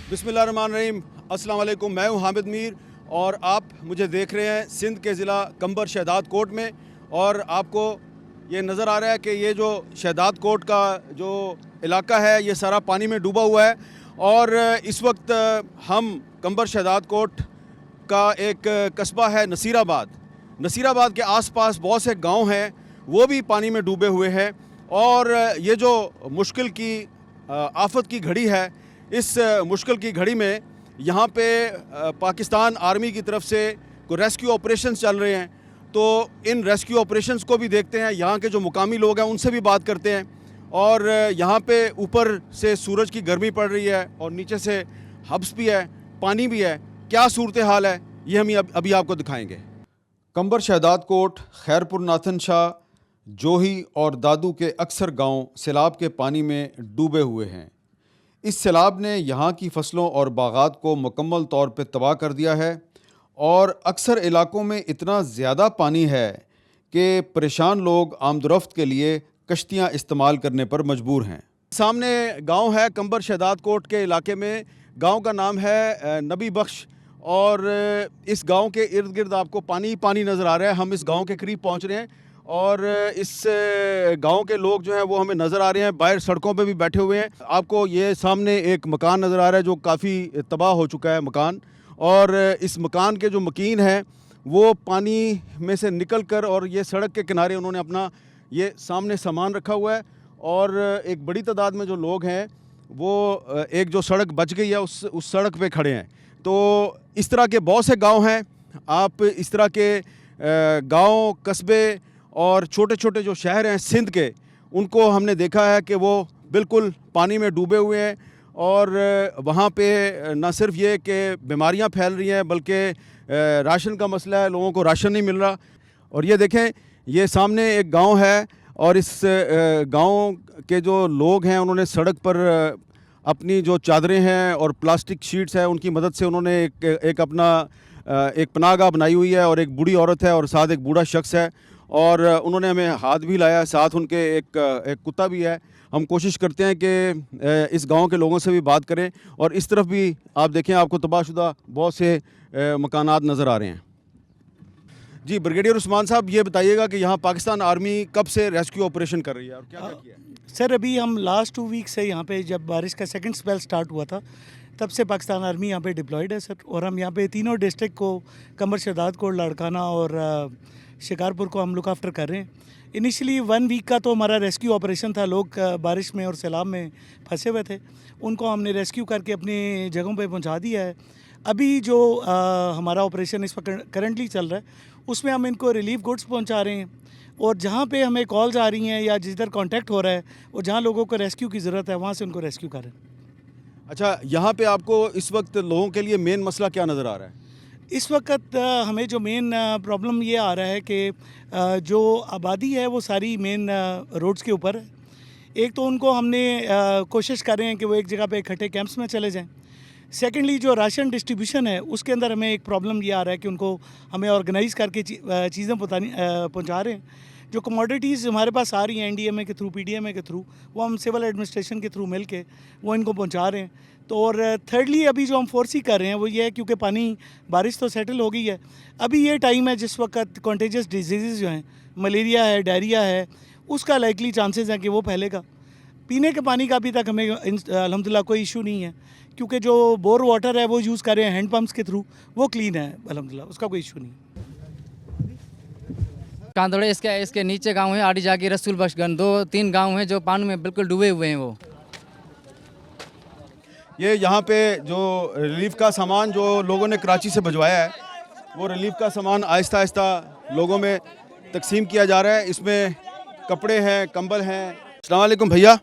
बिस्मिल्लाहिर्रहमानिर्रहीम, अस्सलाम वालेकुम। मैं हूं हामिद मीर और आप मुझे देख रहे हैं सिंध के ज़िला कंबर शहदाद कोट में। और आपको ये नज़र आ रहा है कि ये जो शहदाद कोट का जो इलाका है ये सारा पानी में डूबा हुआ है। और इस वक्त हम कंबर शहदाद कोट का एक कस्बा है नसीराबाद के आसपास बहुत से गांव हैं, वो भी पानी में डूबे हुए हैं। और ये जो मुश्किल की आफत की घड़ी है, इस मुश्किल की घड़ी में यहाँ पे पाकिस्तान आर्मी की तरफ से कोई रेस्क्यू ऑपरेशंस चल रहे हैं। तो इन रेस्क्यू ऑपरेशंस को भी देखते हैं, यहाँ के जो मुकामी लोग हैं उनसे भी बात करते हैं। और यहाँ पे ऊपर से सूरज की गर्मी पड़ रही है और नीचे से हब्स भी है, पानी भी है। क्या सूरत हाल है ये हम अभी आपको दिखाएंगे। कंबर शहदाद कोट, खैरपुर नाथन शाह, जोही और दादू के अक्सर गांव सैलाब के पानी में डूबे हुए हैं। इस सैलाब ने यहाँ की फसलों और बागात को मुकम्मल तौर पर तबाह कर दिया है और अक्सर इलाकों में इतना ज़्यादा पानी है कि परेशान लोग आमदोरफ्त के लिए कश्तियाँ इस्तेमाल करने पर मजबूर हैं। सामने गांव है कंबर शहदाद कोट के इलाके में। गांव का नाम है नबी बख्श और इस गांव के इर्द गिर्द आपको पानी पानी नज़र आ रहा है। हम इस गांव के करीब पहुंच रहे हैं और इस गांव के लोग जो हैं वो हमें नज़र आ रहे हैं, बाहर सड़कों पे भी बैठे हुए हैं। आपको ये सामने एक मकान नज़र आ रहा है जो काफ़ी तबाह हो चुका है मकान। और इस मकान के जो मकीन हैं वो पानी में से निकल कर और ये सड़क के किनारे उन्होंने अपना ये सामने सामान रखा हुआ है। और एक बड़ी तादाद में जो लोग हैं वो एक जो सड़क बच गई है उस सड़क पे खड़े हैं। तो इस तरह के बहुत से गांव हैं। आप इस तरह के गांव, कस्बे और छोटे छोटे जो शहर हैं सिंध के, उनको हमने देखा है कि वो बिल्कुल पानी में डूबे हुए हैं। और वहाँ पे न सिर्फ ये कि बीमारियाँ फैल रही हैं बल्कि राशन का मसला है, लोगों को राशन नहीं मिल रहा। और ये देखें, ये सामने एक गांव है और इस गांव के जो लोग हैं उन्होंने सड़क पर अपनी जो चादरें हैं और प्लास्टिक शीट्स हैं उनकी मदद से उन्होंने एक अपना एक पनाहगाह बनाई हुई है। और एक बूढ़ी औरत है और साथ एक बूढ़ा शख्स है और उन्होंने हमें हाथ भी लाया, साथ उनके एक कुत्ता भी है। हम कोशिश करते हैं कि इस गांव के लोगों से भी बात करें। और इस तरफ भी आप देखें, आपको तबाहशुदा बहुत से मकानात नज़र आ रहे हैं। जी, ब्रिगेडियर उस्मान साहब, ये बताइएगा कि यहाँ पाकिस्तान आर्मी कब से रेस्क्यू ऑपरेशन कर रही है और क्या क्या किया है? सर, अभी हम लास्ट 2 वीक से यहाँ पे, जब बारिश का सेकंड स्पेल स्टार्ट हुआ था तब से पाकिस्तान आर्मी यहाँ पे डिप्लॉयड है सर। और हम यहाँ पे तीनों डिस्ट्रिक्ट को, कंबर शहदाद कोट, लाड़काना और शिकारपुर को हम लुक आफ्टर कर रहे हैं। इनिशियली 1 वीक का तो हमारा रेस्क्यू ऑपरेशन था। लोग बारिश में और सैलाब में फंसे हुए थे, उनको हमने रेस्क्यू करके अपनी जगहों पे पहुंचा दिया है। अभी जो हमारा ऑपरेशन इस वक्त करंटली चल रहा है उसमें हम इनको रिलीफ गुड्स पहुंचा रहे हैं। और जहाँ पे हमें कॉल्स आ रही हैं या जिधर कांटेक्ट हो रहा है और जहाँ लोगों को रेस्क्यू की ज़रूरत है वहाँ से उनको रेस्क्यू करें। अच्छा, यहाँ पे आपको इस वक्त लोगों के लिए मेन मसला क्या नज़र आ रहा है? इस वक्त हमें जो मेन प्रॉब्लम ये आ रहा है कि जो आबादी है वो सारी मेन रोड्स के ऊपर है। एक तो उनको हमने कोशिश कर रहे हैं कि वो एक जगह पे इकट्ठे कैंप्स में चले जाएं। सेकेंडली, जो राशन डिस्ट्रीब्यूशन है उसके अंदर हमें एक प्रॉब्लम ये आ रहा है कि उनको हमें ऑर्गेनाइज़ करके चीज़ें पहुँचा रहे हैं। जो कमोडिटीज़ हमारे पास आ रही हैं एनडीएमए के थ्रू, पीडीएमए के थ्रू, वो हम सिविल एडमिनिस्ट्रेशन के थ्रू मिल के वो इनको पहुंचा रहे हैं। तो और थर्डली, अभी जो हम फोर्सी कर रहे हैं वो ये है, क्योंकि पानी, बारिश तो सेटल हो गई है, अभी ये टाइम है जिस वक्त कॉन्टेजियस डिजीज़ जो हैं, मलेरिया है, डायरिया है, उसका लाइकली चांसेस हैं कि वो फैलेगा। पीने के पानी का अभी तक हमें अल्हम्दुलिल्लाह कोई इशू नहीं है, क्योंकि जो बोर वाटर है वो यूज़ कर रहे हैं हैंड पम्प्स के थ्रू, वो क्लीन है अल्हम्दुलिल्लाह, उसका कोई इशू नहीं। कांदोड़े इसके नीचे गांव है, आड़ी जागी, रसूल बख्शगंज, 2-3 गांव हैं जो पानी में बिल्कुल डूबे हुए हैं। वो ये यहाँ पे जो रिलीफ का सामान जो लोगों ने कराची से भिजवाया है, वो रिलीफ का सामान आहिस्ता आहिस्ता लोगों में तकसीम किया जा रहा है। इसमें कपड़े हैं, कंबल हैं। अस्सलाम वालेकुम भैया,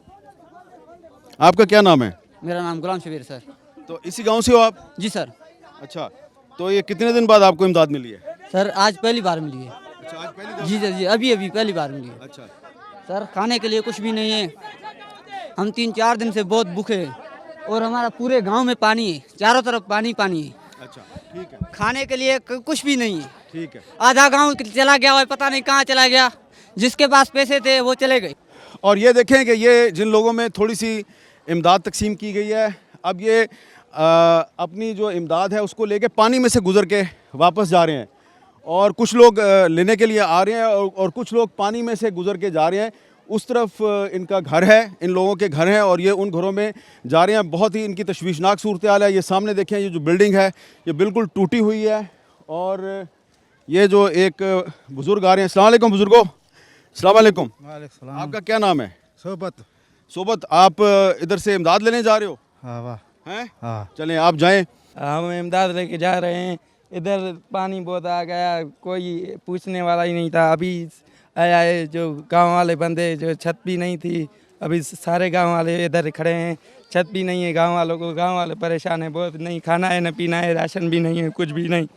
आपका क्या नाम है? मेरा नाम गुलाम शबीर सर। तो इसी गांव से हो आप? जी सर। अच्छा, तो ये कितने दिन बाद आपको इमदाद मिली है? सर, आज पहली बार मिली है। अच्छा, आज पहली जी सर, जी अभी पहली बार मिली है। अच्छा सर, खाने के लिए कुछ भी नहीं है। हम 3-4 दिन से बहुत भूखे हैं और हमारा पूरे गांव में पानी है, चारों तरफ पानी पानी है। अच्छा, ठीक है। खाने के लिए कुछ भी नहीं है। ठीक है। आधा गांव चला गया है, पता नहीं कहाँ चला गया। जिसके पास पैसे थे वो चले गए। और ये देखें कि ये जिन लोगों में थोड़ी सी इमदाद तकसीम की गई है, अब ये अपनी जो इमदाद है उसको लेके पानी में से गुजर के वापस जा रहे हैं, और कुछ लोग लेने के लिए आ रहे हैं और कुछ लोग पानी में से गुजर के जा रहे हैं। उस तरफ इनका घर है, इन लोगों के घर हैं, और ये उन घरों में जा रहे हैं। बहुत ही इनकी तशवीशनाक सूरत हाल है। ये सामने देखें, ये जो बिल्डिंग है ये बिल्कुल टूटी हुई है, और ये जो एक बुज़ुर्ग आ रहे हैं। अस्सलाम वालेकुम बुज़ुर्गो। अस्सलाम वालेकुम। आपका क्या नाम है? सोबत। सोबत। आप इधर से इमदाद लेने जा रहे हो? हाँ वाह। हैं? हाँ। चलें आप जाएं। हम इमदाद लेके जा रहे हैं। इधर पानी बहुत आ गया, कोई पूछने वाला ही नहीं था। अभी आया है जो गांव वाले बंदे, जो छत भी नहीं थी, अभी सारे गांव वाले इधर खड़े हैं। छत भी नहीं है गांव वालों को, गांव वाले परेशान है बहुत। नहीं खाना है, न पीना है, राशन भी नहीं है, कुछ भी नहीं।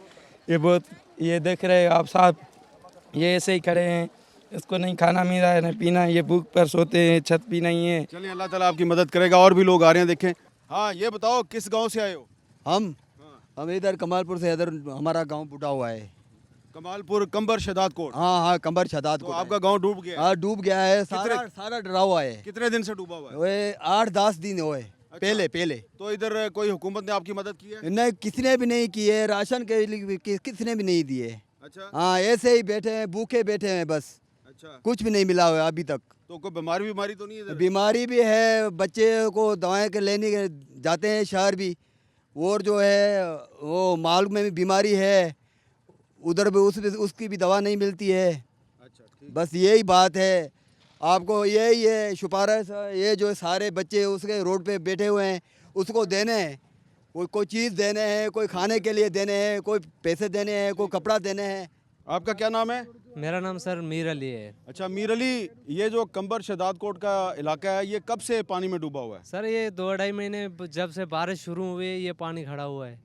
ये बहुत, ये देख रहे हो आप साहब, ये ऐसे ही खड़े हैं, इसको नहीं खाना मिल रहा है न पीना, ये भूख पर सोते हैं, छत भी नहीं है। चलिए अल्लाह ताला आपकी मदद करेगा। और भी लोग आ रहे हैं, देखें। हाँ, ये बताओ किस गांव से आए हो? हम इधर कमालपुर से, इधर हमारा गांव बूटा हुआ है। कमालपुर कंबर शहदाद कोट। हाँ हाँ, कंबर शहदाद तो कोट आपका गांव डूब गया है? हाँ डूब गया है, सारा डरा हुआ है। कितने दिन से डूबा हुआ है? वे 8-10 दिन हुए पहले। तो इधर कोई हुकूमत ने आपकी मदद की है? नहीं, किसी ने भी नहीं की है। राशन के लिए भी किसी ने भी नहीं दिए। अच्छा हाँ, ऐसे ही बैठे हैं, भूखे बैठे हैं बस। अच्छा। कुछ भी नहीं मिला हुआ है अभी तक। तो कोई बीमारी तो नहीं है इधर? बीमारी भी है, बच्चे को दवाएं के लेने के जाते हैं शहर भी, और जो है वो माल में भी बीमारी है, उधर भी उसकी भी दवा नहीं मिलती है। अच्छा ठीक। बस यही बात है। आपको यही है सिफारिश, ये जो सारे बच्चे उसके रोड पे बैठे हुए हैं, उसको देने हैं, कोई चीज़ देने हैं, कोई खाने के लिए देने हैं, कोई पैसे देने हैं, कोई कपड़ा देने हैं। आपका क्या नाम है? मेरा नाम सर मीर अली है। अच्छा मीर अली, ये जो कंबर शहदाद कोट का इलाका है ये कब से पानी में डूबा हुआ है? सर ये 2-2.5 महीने जब से बारिश शुरू हुई है ये पानी खड़ा हुआ है।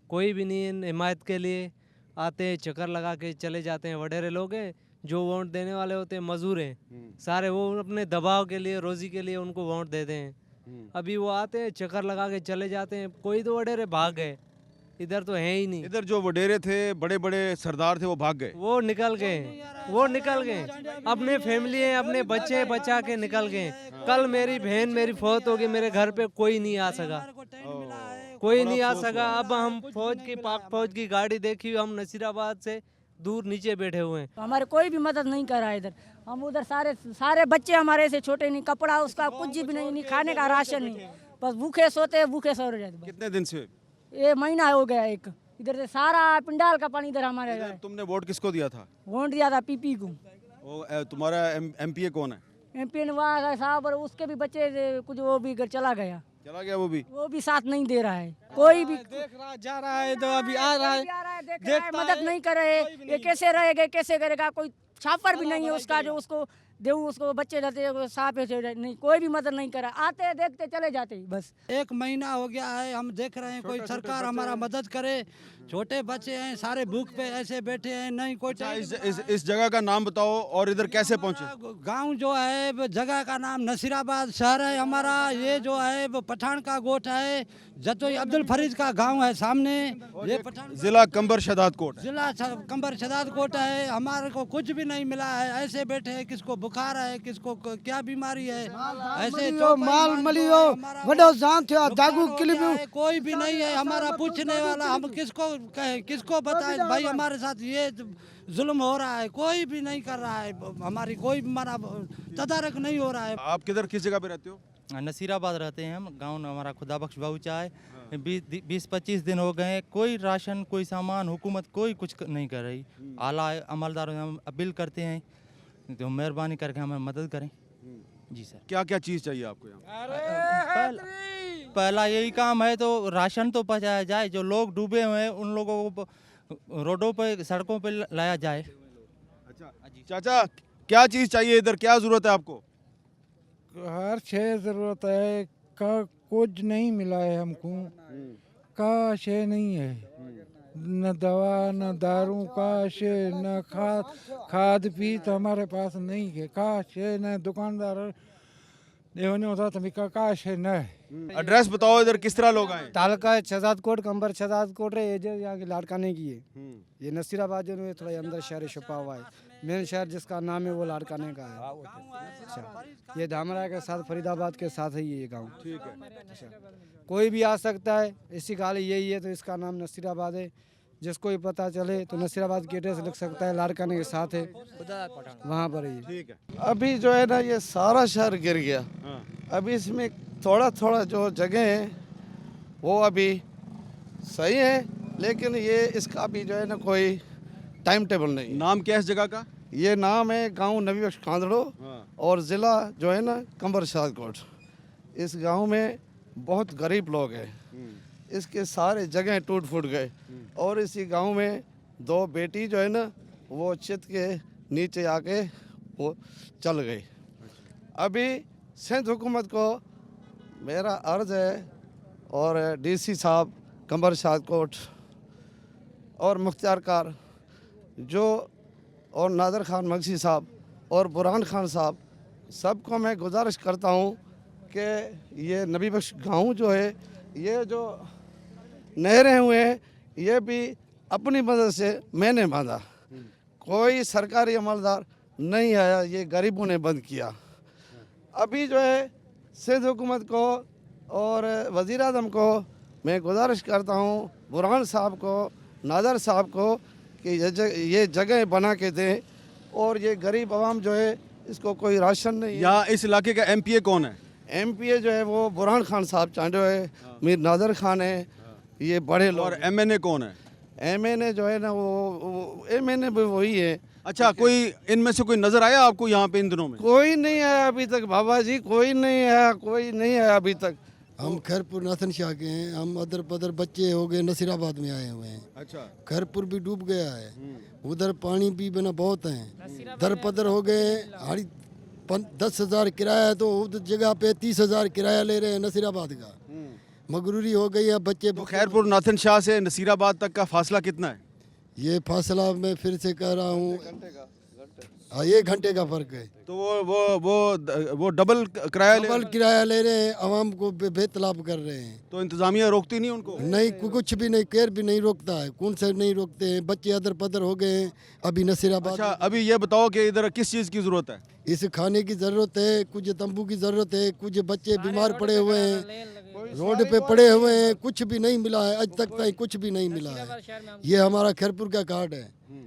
कोई भी नहीं है हिमायत के लिए। आते हैं, चक्कर लगा के चले जाते हैं। वडेरे लोग हैं जो वोट देने वाले होते हैं, मजदूर हैं सारे, वो अपने दबाव के लिए, रोजी के लिए उनको वोट देते हैं। अभी वो आते हैं, चक्कर लगा के चले जाते हैं। कोई तो वडेरे भाग गए, इधर तो है ही नहीं। इधर जो वडेरे थे, बड़े बड़े सरदार थे, वो भाग गए। वो निकल गए, अपने फैमिली है, अपने बच्चे बचा के निकल गए। कल मेरी बहन मेरी फौत होगी, मेरे घर पे कोई नहीं आ सका, कोई नहीं आ सका। अब हम पाक फौज की गाड़ी देखी, हम नसीराबाद से दूर नीचे बैठे हुए हैं। हमारे कोई भी मदद नहीं कर रहा है इधर। हम उधर सारे बच्चे हमारे से छोटे, नहीं कपड़ा उसका कुछ भी नहीं खाने का राशन नहीं, बस भूखे सोते, भूखे सो रहे। कितने दिन से? ये महीना हो गया एक। इधर से सारा पिंडाल का पानी इधर हमारे इधर तुमने वोट किसको दिया था? वोट दिया था पीपी को। तुम्हारा एमपीए कौन है? एमपी नवाज साहब, और उसके भी बच्चे कुछ, वो भी चला गया। वो भी साथ नहीं दे रहा है। कोई भी देख रहा जा रहा है, तो अभी आ रहा है, देख रहा है, मदद नहीं कर रहे। ये कैसे रहेगा, कैसे करेगा? कोई छापर भी नहीं है उसका जो उसको देऊ, उसको बच्चे रहते सांप नहीं, कोई भी मदद नहीं करा। आते देखते चले जाते बस। 1 महीना हो गया है, हम देख रहे हैं, कोई सरकार हमारा मदद करे। छोटे बच्चे हैं, सारे भूख पे ऐसे बैठे हैं, नहीं कोई। इस जगह का नाम बताओ और इधर कैसे पहुंचे? गांव जो है, जगह का नाम नसीराबाद शहर है हमारा। ये जो है वो पठान का गोठ है, जतोई अब्दुल फरीद का गांव है सामने। ये पठान जिला कंबर शहदाद कोट, जिला कंबर शहदाद कोट है। हमारे को कुछ भी नहीं मिला है, ऐसे बैठे हैं। किसको बुखार है, किसको क्या बीमारी है, ऐसे माल मलियो वडो जान थे दागू क्लिप। कोई भी नहीं है हमारा पूछने वाला। हम किसको कहें, किसको बताएं भाई हमारे साथ ये जुल्म हो रहा है? कोई भी नहीं कर रहा है, हमारी कोई हमारा तदारक नहीं हो रहा है। आप किस जगह पे रहते हो? नसीराबाद रहते हैं हम। गांव हमारा खुदा बख्श बहुचा है। 20-25 दिन हो गए, कोई राशन, कोई सामान, हुकूमत कोई कुछ नहीं कर रही। आला अमलदारों से हम अपील करते हैं तो मेहरबानी करके हमें मदद करें। जी सर। क्या क्या चीज़ चाहिए आपको यहाँ? पहला यही काम है, तो राशन तो पहुँचाया जाए। जो लोग डूबे हुए हैं उन लोगों को रोडों पे, सड़कों पे लाया जाए। अच्छा चाचा, क्या चीज़ चाहिए इधर, क्या ज़रूरत है आपको? हर शे जरूरत है, का कुछ नहीं मिला है हमको, का शे नहीं है, न दवा न दारू का शे, न खाद पीत हमारे पास नहीं है, का शे न दुकानदार देवने होता तभी का शे न है। एड्रेस बताओ इधर किस तरह लोग आए? तालका शहजाद कोट, कंबर शहजाद कोट रे, ये जो यहाँ की लाड़काने की है। ये नसीराबाद जो है थोड़ा अंदर शहर छुपा हुआ है। मेन शहर जिसका नाम है वो लाड़काने का है। अच्छा, ये धामरा के साथ फरीदाबाद के साथ है ये गांव। ठीक है। अच्छा, कोई भी आ सकता है, इसी का हाल यही है। तो इसका नाम नसीराबाद है। जिसको भी पता चले तो नसीराबाद की एड्रेस लिख सकता है, लारकाने के साथ है, वहाँ पर ही। ठीक है। अभी जो है ना ये सारा शहर गिर गया। अभी इसमें थोड़ा थोड़ा जो जगह है वो अभी सही है, लेकिन ये इसका अभी जो है ना कोई टाइम टेबल नहीं। नाम क्या है इस जगह का? ये नाम है गांव नबी बख्श कांदड़ो और ज़िला जो है ना कंबर शहदादकोट। इस गांव में बहुत गरीब लोग हैं, इसके सारे जगह टूट फूट गए और इसी गांव में 2 बेटी जो है ना वो छत के नीचे आके वो चल गई। अभी सिंध हुकूमत को मेरा अर्ज़ है और डीसी साहब कंबर शहदादकोट और मुख्तियार कार जो और नादर खान मगसी साहब और बुरहान खान साहब, सबको मैं गुजारिश करता हूँ कि ये नबी बख्श गाँव जो है, ये जो नहरें हुए हैं ये भी अपनी मदद से मैंने बांधा, कोई सरकारी अमलदार नहीं आया, ये गरीबों ने बंद किया। अभी जो है सिंध हुकूमत को और वज़ीर आज़म को मैं गुजारिश करता हूँ, बुरहान साहब को, नादर साहब को, कि ये जगह बना के दें और ये गरीब आवाम जो है इसको कोई राशन नहीं है। यहाँ इस इलाके का MPA कौन है? MPA जो है वो बुरहान खान साहब चांडो है, मीर नादर खान है, ये बड़े लोग। और MNA कौन है? MNA जो है ना वो MNA भी वही है। अच्छा, कोई इनमें से कोई नजर आया आपको यहाँ पे इन दिनों में? कोई नहीं आया अभी तक बाबा जी, कोई नहीं आया अभी तक। हम खैरपुर नाथन शाह के हैं, हम अदर पदर बच्चे हो गए नसीराबाद में आए हुए हैं। अच्छा। खैरपुर भी डूब गया है, उधर पानी भी बना बहुत है, दर पदर हो गए। हाड़ी 10,000 किराया है तो उधर जगह पे 30,000 किराया ले रहे हैं नसीराबाद का। मगरूरी हो गई है बच्चे। तो खैरपुर नाथन शाह से नसीराबाद तक का फासला कितना है? ये फासला मैं फिर से कह रहा हूँ, हाँ 1 घंटे का फर्क है। तो वो डबल किराया ले रहे हैं, आवाम को बेतलाब कर रहे हैं। तो इंतजामिया रोकती नहीं उनको? नहीं, कुछ भी नहीं, केयर भी नहीं रोकता है। कौन से नहीं रोकते हैं, बच्चे अदर पदर हो गए हैं अभी नसीराबाद। अच्छा, अभी ये बताओ कि इधर किस चीज़ की ज़रूरत है? इस खाने की ज़रूरत है, कुछ तंबू की ज़रूरत है, कुछ बच्चे बीमार पड़े हुए हैं, रोड पे पड़े हुए हैं, कुछ भी नहीं मिला है आज तक, कुछ भी नहीं मिला है। ये हमारा खैरपुर का कार्ड है,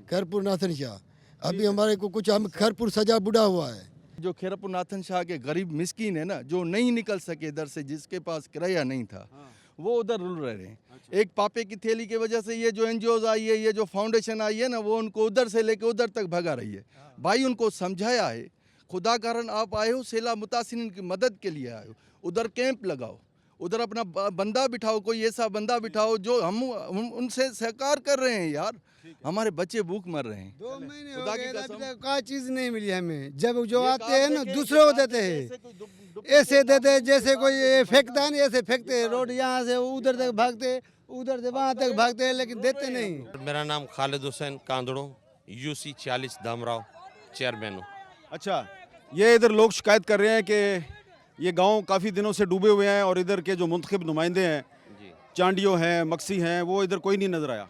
खैरपुर नाथन शाह। अभी हमारे को कुछ, हम खैरपुर सजा बुढ़ा हुआ है। जो खैरपुर नाथन शाह के गरीब मिस्कीन है ना, जो नहीं निकल सके इधर से, जिसके पास किराया नहीं था, वो उधर रुल रहे हैं। एक पापे की थैली की वजह से ये जो NGOs आई है, ये जो फाउंडेशन आई है ना, वो उनको उधर से लेके उधर तक भगा रही है। भाई उनको समझाया है, खुदा कारण आप आए हो, सैलाब मुतासिरीन की मदद के लिए आए हो, उधर कैंप लगाओ, उधर अपना बंदा बिठाओ, कोई ऐसा बंदा बिठाओ जो हम उनसे सहकार कर रहे हैं। यार हमारे बच्चे भूख मर रहे हैं। 2 महीने हो गए, अभी तक कोई चीज़ नहीं मिली हमें। जब जो आते हैं ना दूसरों को देते हैं, ऐसे देते हैं जैसे कोई फेंकता है ना, ऐसे फेंकते हैं। रोड यहाँ से उधर तक भागते, उधर से वहाँ तक भागते हैं, लेकिन देते नहीं। मेरा नाम खालिद हुसैन कांदड़ो, UC 40 दामराव चेयरमैन हूँ। अच्छा, ये इधर लोग शिकायत कर रहे हैं कि ये गांव काफ़ी दिनों से डूबे हुए हैं और इधर के जो मुंतखब नुमाइंदे हैं, चांडियो हैं, मक्सी हैं, वो इधर कोई नहीं नज़र आया।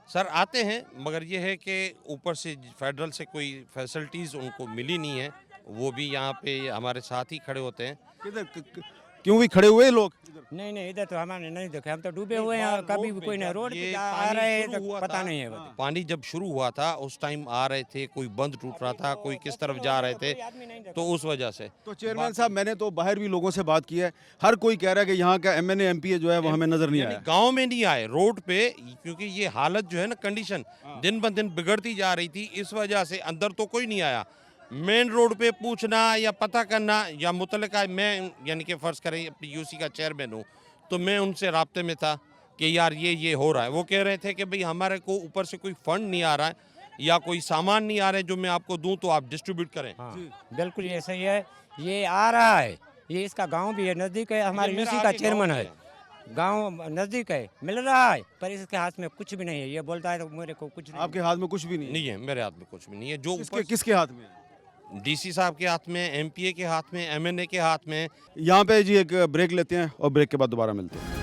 सर आते हैं, मगर ये है कि ऊपर से फेडरल से कोई फैसिलिटीज़ उनको मिली नहीं है। वो भी यहाँ पे हमारे साथ ही खड़े होते हैं। क्यों भी खड़े हुए लोग? नहीं, इधर तो हमारे नहीं देखे, हम तो डूबे हुए हैं, कभी भी कोई नहीं रोड पे आ रहे हैं, तो पता नहीं है। पानी जब शुरू हुआ था उस टाइम आ रहे थे, कोई बंद टूट रहा था, कोई किस तरफ जा रहे थे, तो उस वजह से। तो चेयरमैन साहब, मैंने तो बाहर भी लोगों से बात की है, हर कोई कह रहा है कि यहाँ का MNA MPA जो है वो हमें नजर नहीं आया। गांव में नहीं आए, रोड पे, क्योंकि ये हालत जो है ना, कंडीशन दिन ब दिन बिगड़ती जा रही थी, इस वजह से अंदर तो कोई नहीं आया। मेन रोड पे पूछना या पता करना या मुतलका, मैं यानी कि फ़र्ज़ करें अपनी UC का चेयरमैन हूँ, तो मैं उनसे राब्ते में था कि यार ये हो रहा है। वो कह रहे थे कि भाई हमारे को ऊपर से कोई फंड नहीं आ रहा है या कोई सामान नहीं आ रहा है जो मैं आपको दूं तो आप डिस्ट्रीब्यूट करें। हाँ, बिल्कुल ये सही है, ये आ रहा है, ये इसका गांव भी है, नज़दीक है, हमारे UC का चेयरमैन है, गांव नज़दीक है, मिल रहा है, पर इसके हाथ में कुछ भी नहीं है। ये बोलता है तो मेरे को कुछ नहीं। आपके हाथ में कुछ भी नहीं है? मेरे हाथ में कुछ भी नहीं है। जो किसके हाथ में? DC साहब के हाथ में, MPA के हाथ में, MNA के हाथ में। यहाँ पे जी एक ब्रेक लेते हैं और ब्रेक के बाद दोबारा मिलते हैं।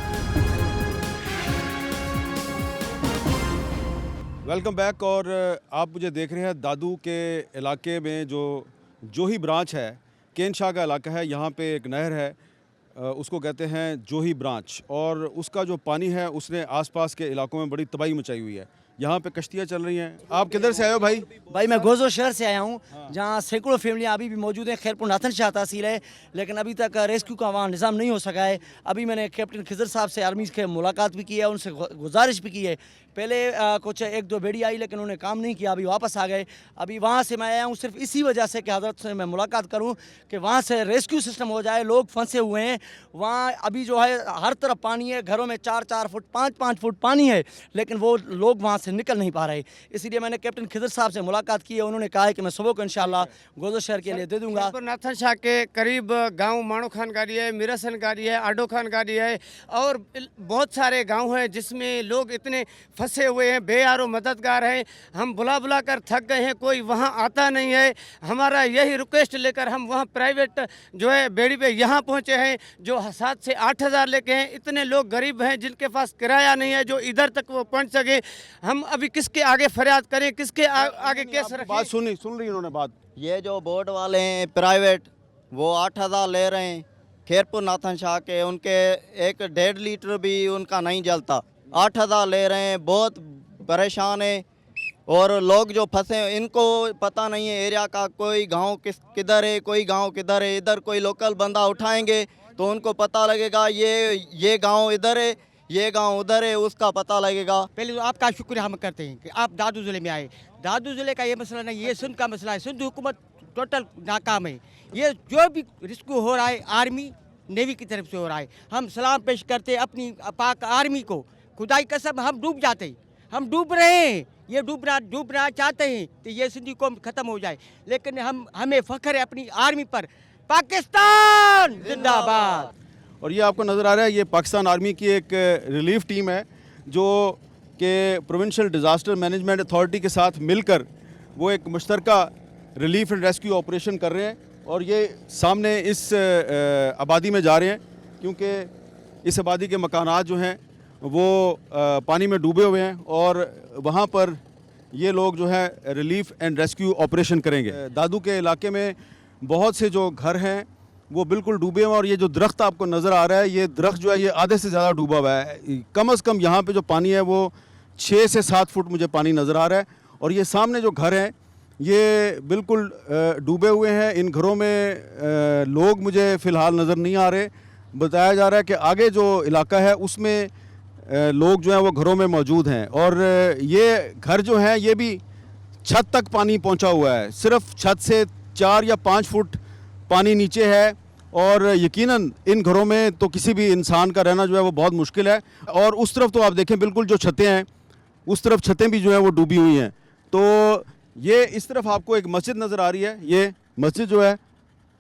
Welcome back. और आप मुझे देख रहे हैं दादू के इलाके में जो जोही ब्रांच है, केन शाह का इलाका है। यहाँ पे एक नहर है उसको कहते हैं जोही ब्रांच, और उसका जो पानी है उसने आसपास के इलाकों में बड़ी तबाही मचाई हुई है। यहाँ पे कश्तियाँ चल रही हैं। आप किधर से आए हो भाई? भाई मैं गोजो शहर से आया हूँ, जहाँ सैकड़ों फैमिलियाँ अभी भी मौजूद हैं। खैरपुर नाथन शाह तहसील है, लेकिन अभी तक रेस्क्यू का वहाँ निज़ाम नहीं हो सका है। अभी मैंने कैप्टन खिजर साहब से आर्मी से मुलाकात भी की है, उनसे गुजारिश भी की है। पहले कुछ एक दो बेड़ी आई, लेकिन उन्होंने काम नहीं किया, अभी वापस आ गए। अभी वहाँ से मैं आया हूँ सिर्फ इसी वजह से कि हज़रत से मैं मुलाकात करूँ कि वहाँ से रेस्क्यू सिस्टम हो जाए। लोग फंसे हुए हैं वहाँ, अभी जो है हर तरफ पानी है, घरों में 4-4 फुट 5-5 फुट पानी है, लेकिन वो लोग वहाँ से निकल नहीं पा रहे। इसीलिए मैंने कैप्टन खिजर साहब से मुलाकात की है। उन्होंने कहा है कि मैं सुबह को इंशाल्लाह गोजो शहर के लिए दे दूँगा। नाथन शाह के करीब गांव माणो खान गाड़ी है, मिरासन गाड़ी है, आडो खान गाड़ी है, और बहुत सारे गांव हैं जिसमें लोग इतने फंसे हुए हैं, बेयारो मददगार हैं। हम बुला बुला कर थक गए हैं, कोई वहां आता नहीं है। हमारा यही रिक्वेस्ट लेकर हम वहां प्राइवेट जो है बेड़ी पे यहाँ पहुँचे हैं, जो 7 से 8 हज़ार लेके हैं। इतने लोग गरीब हैं जिनके पास किराया नहीं है जो इधर तक वो पहुँच सके। हम अभी किसके आगे फरियाद करें, किसके आगे केस रखें? बात सुन रही इन्होंने बात। ये जो बोर्ड वाले हैं प्राइवेट, वो 8,000 ले रहे हैं। खैरपुर नाथन शाह के उनके 1.5 लीटर भी उनका नहीं जलता, 8,000 ले रहे हैं। बहुत परेशान है, और लोग जो फंसे हैं इनको पता नहीं है एरिया का, कोई गांव किधर है, कोई गांव किधर है। इधर कोई लोकल बंदा उठाएंगे तो उनको पता लगेगा ये गांव इधर है, ये गांव उधर है, उसका पता लगेगा। पहले तो आपका शुक्रिया हम करते हैं कि आप दादू ज़िले में आए। दादू ज़िले का ये मसला नहीं, ये सिंध का मसला है। सिंध हुकूमत टोटल नाकाम है। ये जो भी रेस्क्यू हो रहा है आर्मी नेवी की तरफ से हो रहा है। हम सलाम पेश करते हैं अपनी पाक आर्मी को। खुदाई कसम हम डूब जाते, हम डूब रहे हैं। ये डूबना चाहते हैं तो ये सिंधी कौम ख़त्म हो जाए, लेकिन हमें फ़ख्र है अपनी आर्मी पर। पाकिस्तान जिंदाबाद। और ये आपको नज़र आ रहा है, ये पाकिस्तान आर्मी की एक रिलीफ टीम है जो कि प्रोविंशियल डिज़ास्टर मैनेजमेंट अथॉरिटी के साथ मिलकर वो एक मुश्तरका रिलीफ एंड रेस्क्यू ऑपरेशन कर रहे हैं। और ये सामने इस आबादी में जा रहे हैं, क्योंकि इस आबादी के मकानात जो हैं वो पानी में डूबे हुए हैं, और वहाँ पर ये लोग जो है रिलीफ एंड रेस्क्यू ऑपरेशन करेंगे। दादू के इलाके में बहुत से जो घर हैं वो बिल्कुल डूबे हुए हैं, और ये जो दरख्त आपको नज़र आ रहा है, ये दरख्त जो है ये आधे से ज़्यादा डूबा हुआ है। कम से कम यहाँ पे जो पानी है वो 6 से 7 फुट मुझे पानी नज़र आ रहा है। और ये सामने जो घर हैं ये बिल्कुल डूबे हुए हैं। इन घरों में लोग मुझे फ़िलहाल नज़र नहीं आ रहे। बताया जा रहा है कि आगे जो इलाका है उसमें लोग जो हैं वो घरों में मौजूद हैं, और ये घर जो हैं ये भी छत तक पानी पहुंचा हुआ है। सिर्फ छत से 4 या 5 फुट पानी नीचे है, और यकीनन इन घरों में तो किसी भी इंसान का रहना जो है वो बहुत मुश्किल है। और उस तरफ तो आप देखें बिल्कुल जो छतें हैं, उस तरफ छतें भी जो हैं वो डूबी हुई हैं। तो ये इस तरफ आपको एक मस्जिद नज़र आ रही है। ये मस्जिद जो है,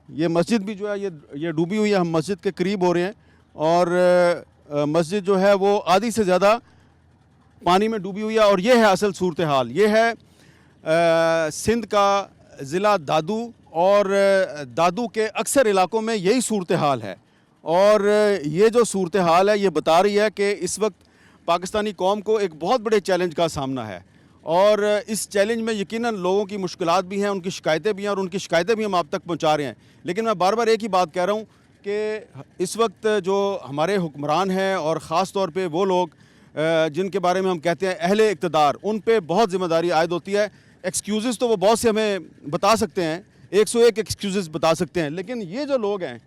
ये मस्जिद भी जो है ये डूबी हुई है। हम मस्जिद के करीब हो रहे हैं, और मस्जिद जो है वो आधी से ज़्यादा पानी में डूबी हुई है। और ये है असल सूरत हाल। ये है सिंध का ज़िला दादू, और दादू के अक्सर इलाकों में यही सूरत हाल है। और ये जो सूरत हाल है ये बता रही है कि इस वक्त पाकिस्तानी कौम को एक बहुत बड़े चैलेंज का सामना है, और इस चैलेंज में यकीनन लोगों की मुश्किलात भी हैं, उनकी शिकायतें भी हैं, और उनकी शिकायतें भी हम आप तक पहुंचा रहे हैं। लेकिन मैं बार बार एक ही बात कह रहा हूं कि इस वक्त जो हमारे हुक्मरान हैं, और ख़ास तौर पे वो लोग जिनके बारे में हम कहते हैं अहले इक़्तिदार, उन पे बहुत ज़िम्मेदारी आयद होती है। एक्सक्यूज़ तो वो बहुत से हमें बता सकते हैं, 101 एक्सक्यूज़ बता सकते हैं, लेकिन ये जो लोग हैं,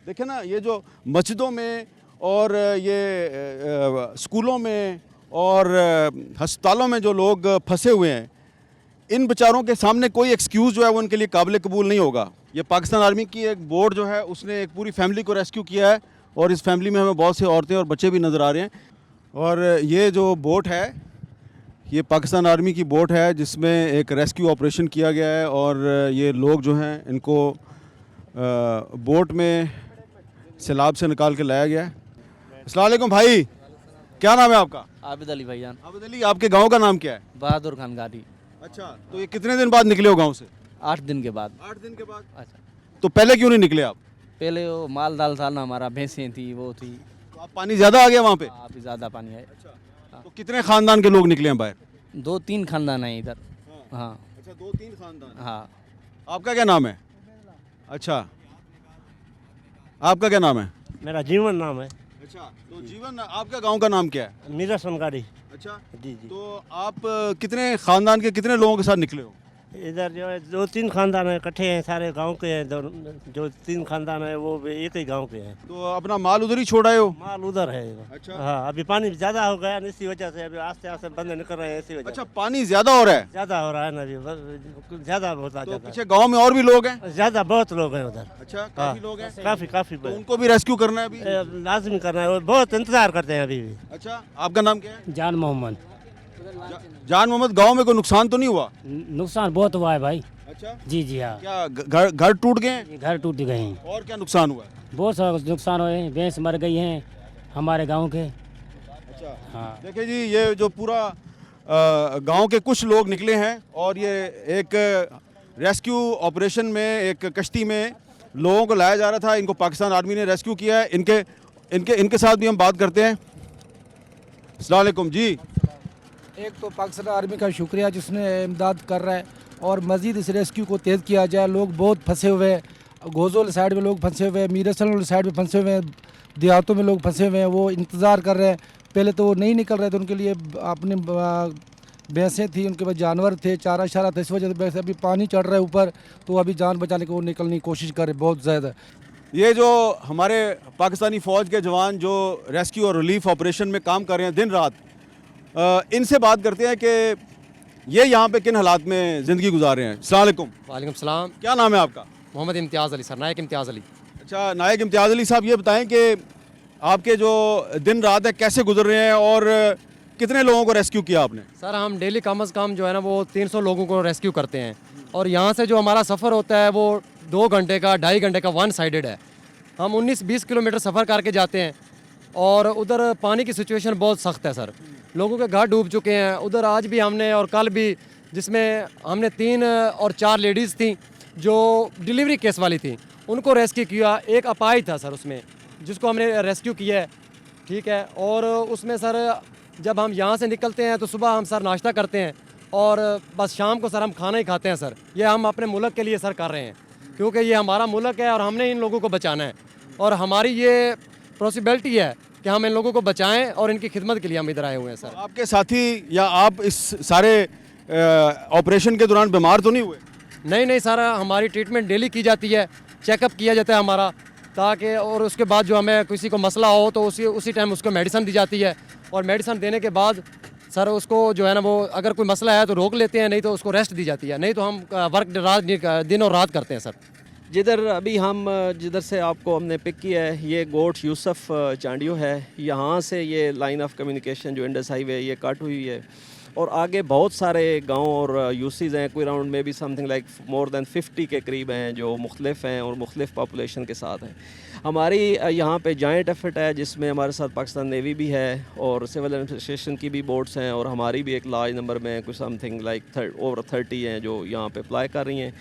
देखें ना, ये जो मस्जिदों में और ये स्कूलों में और हस्पतालों में जो लोग फंसे हुए हैं, इन बेचारों के सामने कोई एक्सक्यूज़ जो है वो उनके लिए काबिल कबूल नहीं होगा। ये पाकिस्तान आर्मी की एक बोर्ड जो है उसने एक पूरी फैमिली को रेस्क्यू किया है, और इस फैमिली में हमें बहुत सी औरतें और बच्चे भी नज़र आ रहे हैं। और ये जो बोट है ये पाकिस्तान आर्मी की बोट है जिसमें एक रेस्क्यू ऑपरेशन किया गया है, और ये लोग जो हैं इनको बोट में सैलाब से निकाल के लाया गया है। अस्सलाम वालेकुम भाई, क्या नाम है आपका? आबिद अली भाईजान। आबिद अली, आपके गांव का नाम क्या है? बहादुर खान गाड़ी। अच्छा, तो ये कितने दिन बाद निकले हो गांव से? 8 दिन के बाद। 8 दिन के बाद? अच्छा, तो पहले क्यों नहीं निकले आप? पहले वो माल दाल था ना, हमारा भैंसें थी, वो थी। तो आप पानी ज़्यादा आ गया वहाँ पे? काफ़ी ज़्यादा पानी है। तो कितने ख़ानदान के लोग निकले हैं बाहर? 2-3 खानदान है इधर। हाँ। अच्छा, 2-3 खानदान। हाँ। आपका क्या नाम है? अच्छा, आपका क्या नाम है? मेरा जीवन नाम है। अच्छा, तो जीवन, आपका गांव का नाम क्या है? मीरा सनगाड़ी। अच्छा जी जी। तो आप कितने खानदान के कितने लोगों के साथ निकले हो? इधर जो है 2-3 खानदान है, इकट्ठे हैं, सारे गांव के हैं। जो 3 खानदान है वो भी एक ही गांव के हैं। तो अपना माल उधर ही छोड़ आए हो? माल उधर है। अच्छा। हाँ, अभी पानी ज़्यादा हो गया ना, इसी वजह से अभी आस्ते आस्ते बंदे निकल रहे हैं, इसी वजह। अच्छा, पानी ज्यादा हो रहा है? ज़्यादा हो रहा है ना अभी, ज़्यादा होता तो जाता पीछे गांव में और भी लोग हैं? ज़्यादा, बहुत लोग हैं उधर। अच्छा, काफी लोग हैं? काफ़ी तो उनको भी रेस्क्यू करना है अभी? लाजमी करना है, वो बहुत इंतजार करते हैं अभी भी। अच्छा, आपका नाम क्या है? जान मोहम्मद। जान मोहम्मद, गांव में कोई नुकसान तो नहीं हुआ? नुकसान बहुत हुआ है भाई। अच्छा जी जी हाँ। क्या घर टूट गए हैं? घर टूट गए हैं। और क्या नुकसान हुआ है? बहुत सारा नुकसान हुए हैं, भैंस मर गई हैं हमारे गांव के। अच्छा हाँ। देखिए जी, ये जो पूरा गांव के कुछ लोग निकले हैं और ये एक रेस्क्यू ऑपरेशन में एक कश्ती में लोगों को लाया जा रहा था। इनको पाकिस्तान आर्मी ने रेस्क्यू किया है। इनके साथ भी हम बात करते हैं। अस्सलाम वालेकुम जी। एक तो पाकिस्तान आर्मी का शुक्रिया जिसने इमदाद कर रहा है, और मज़ीद इस रेस्क्यू को तेज़ किया जाए। लोग बहुत फंसे हुए हैं, गोजोल साइड में लोग फंसे हुए हैं, मीरसन साइड में फंसे हुए हैं, देहातों में लोग फंसे हुए हैं, वो इंतज़ार कर रहे हैं। पहले तो वो नहीं निकल रहे थे, उनके लिए अपने भैंसें थी, उनके पास जानवर थे, चारा शारा था, इस वजह से वैसे अभी पानी चढ़ रहा है ऊपर, तो अभी जान बचाने की वो निकलने की कोशिश कर रहे बहुत ज़्यादा। ये जो हमारे पाकिस्तानी फ़ौज के जवान जो रेस्क्यू और रिलीफ ऑपरेशन में काम कर रहे हैं दिन रात, इनसे बात करते हैं कि ये यहाँ पे किन हालात में ज़िंदगी गुजार रहे हैं। अस्सलाम वालेकुम। वालेकुम सलाम। क्या नाम है आपका? मोहम्मद इम्तियाज़ अली सर, नायक इम्तियाज़ अली। अच्छा, नायक इम्तियाज़ अली साहब, ये बताएं कि आपके जो दिन रात है कैसे गुजर रहे हैं और कितने लोगों को रेस्क्यू किया आपने? सर हम डेली कम अज़ कम जो है ना वो 300 लोगों को रेस्क्यू करते हैं, और यहाँ से जो हमारा सफ़र होता है वो 2 घंटे का 2.5 घंटे का 1 साइडेड है। हम 19-20 किलोमीटर सफ़र करके जाते हैं, और उधर पानी की सिचुएशन बहुत सख्त है सर। लोगों के घर डूब चुके हैं उधर। आज भी हमने और कल भी, जिसमें हमने 3 और 4 लेडीज़ थी जो डिलीवरी केस वाली थी, उनको रेस्क्यू किया। एक अपाई था सर उसमें, जिसको हमने रेस्क्यू किया है, ठीक है। और उसमें सर जब हम यहाँ से निकलते हैं तो सुबह हम सर नाश्ता करते हैं, और बस शाम को सर हम खाना ही खाते हैं सर। ये हम अपने मुल्क के लिए सर कर रहे हैं, क्योंकि ये हमारा मुल्क है और हमने इन लोगों को बचाना है, और हमारी ये पॉसिबिलिटी है कि हम इन लोगों को बचाएं, और इनकी खिदमत के लिए हम इधर आए हुए हैं सर। आपके साथी या आप इस सारे ऑपरेशन के दौरान बीमार तो नहीं हुए? नहीं सर, हमारी ट्रीटमेंट डेली की जाती है, चेकअप किया जाता है हमारा, ताकि और उसके बाद जो हमें किसी को मसला हो तो उसी टाइम उसको मेडिसिन दी जाती है, और मेडिसिन देने के बाद सर उसको जो है ना वो अगर कोई मसला है तो रोक लेते हैं, नहीं तो उसको रेस्ट दी जाती है, नहीं तो हम वर्क दिन और रात करते हैं सर। जिधर अभी हम जिधर से आपको हमने पिक किया है, ये गोट यूसुफ चांडियो है। यहाँ से ये लाइन ऑफ कम्युनिकेशन जो इंडस हाईवे ये कट हुई है, और आगे बहुत सारे गांव और यूसीज़ हैं, कोई राउंड में भी समथिंग लाइक मोर दैन 50 के करीब हैं जो मुख्तलिफ हैं और मुख्तलिफ पॉपुलेशन के साथ हैं। हमारी यहाँ पे जॉइंट एफर्ट है जिसमें हमारे साथ पाकिस्तान नेवी भी है और सिविल एडमिनिस्ट्रेशन की भी बोट्स हैं, और हमारी भी एक लार्ज नंबर में कुछ समथिंग लाइक ओवर 30 हैं जो यहाँ पे अप्लाई कर रही हैं।